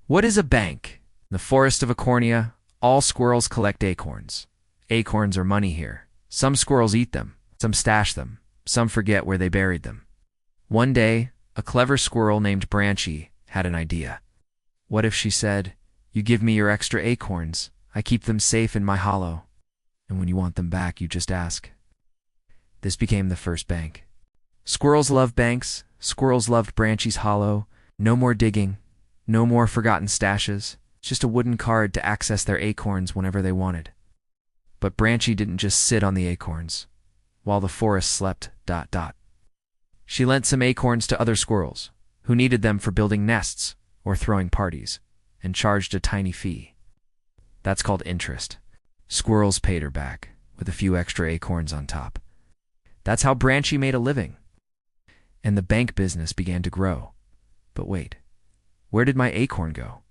What is a bank? In the forest of Acornia, all squirrels collect acorns. Acorns are money here. Some squirrels eat them, some stash them, some forget where they buried them. One day, a clever squirrel named Branchy had an idea. What if she said, "You give me your extra acorns, I keep them safe in my hollow, and when you want them back, you just ask." This became the first bank. Squirrels love banks. Squirrels loved Branchy's hollow. No more digging. No more forgotten stashes. Just a wooden card to access their acorns whenever they wanted. But Branchy didn't just sit on the acorns while the forest slept. She lent some acorns to other squirrels who needed them for building nests or throwing parties, and charged a tiny fee. That's called interest. Squirrels paid her back with a few extra acorns on top. That's how Branchy made a living. And the bank business began to grow. But wait, where did my acorn go?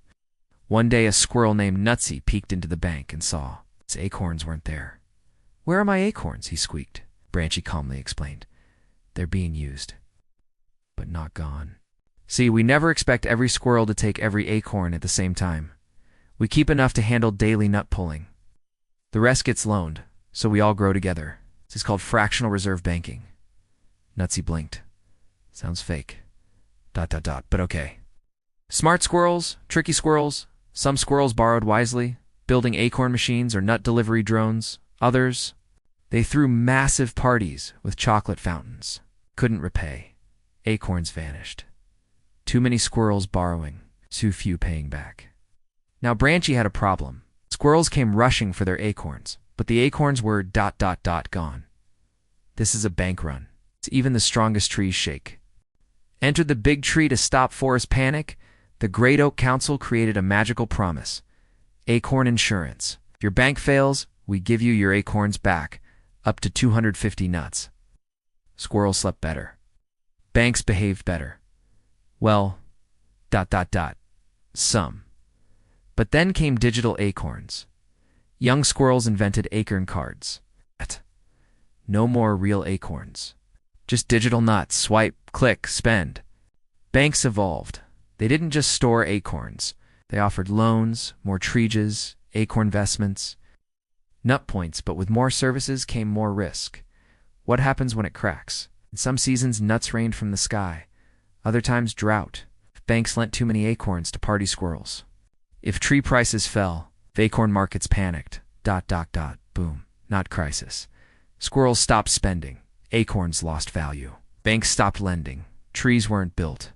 One day a squirrel named Nutsy peeked into the bank and saw his acorns weren't there. "Where are my acorns?" he squeaked. Branchy calmly explained. "They're being used, but not gone." See, we never expect every squirrel to take every acorn at the same time. We keep enough to handle daily nut pulling. The rest gets loaned, so we all grow together. This is called fractional reserve banking. Nutsy blinked. Sounds fake. But okay. Smart squirrels, tricky squirrels. Some squirrels borrowed wisely, building acorn machines or nut delivery drones. Others, they threw massive parties with chocolate fountains. Couldn't repay. Acorns vanished. Too many squirrels borrowing, too few paying back. Now Branchy had a problem. Squirrels came rushing for their acorns, but the acorns were gone. This is a bank run. Even the strongest trees shake. Entered the big tree to stop forest panic. The Great Oak Council created a magical promise. Acorn insurance. If your bank fails, we give you your acorns back, up to 250 nuts. Squirrels slept better. Banks behaved better. Well, some. But then came digital acorns. Young squirrels invented acorn cards. No more real acorns. Just digital nuts, swipe, click, spend. Banks evolved. They didn't just store acorns. They offered loans, mortgages, acorn investments, nut points, but with more services came more risk. What happens when it cracks? In some seasons, nuts rained from the sky. Other times, drought. Banks lent too many acorns to party squirrels. If tree prices fell, if acorn markets panicked. Boom. Not crisis. Squirrels stopped spending. Acorns lost value. Banks stopped lending. Trees weren't built.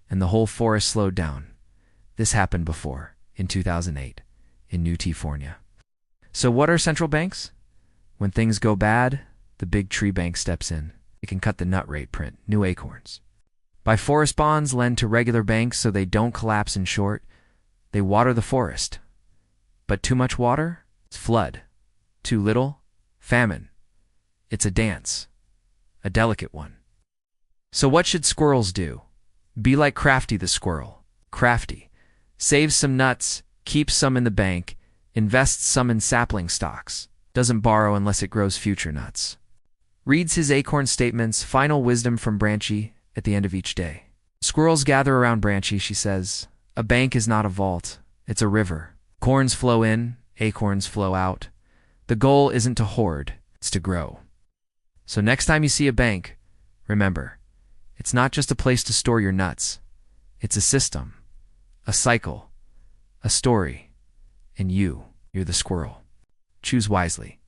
And the whole forest slowed down. This happened before, in 2008, in New California. So what are central banks? When things go bad, the big tree bank steps in. It can cut the nut rate, print new acorns. Buy forest bonds, lend to regular banks so they don't collapse in short. They water the forest. But too much water? It's flood. Too little? Famine. It's a dance. A delicate one. So what should squirrels do? Be like Crafty the squirrel. Crafty. Saves some nuts, keeps some in the bank, invests some in sapling stocks, doesn't borrow unless it grows future nuts. Reads his acorn statements, final wisdom from Branchy, at the end of each day. Squirrels gather around Branchy, she says. A bank is not a vault, it's a river. Corns flow in, acorns flow out. The goal isn't to hoard, it's to grow. So next time you see a bank, remember, it's not just a place to store your nuts. It's a system, a cycle, a story, and you're the squirrel. Choose wisely.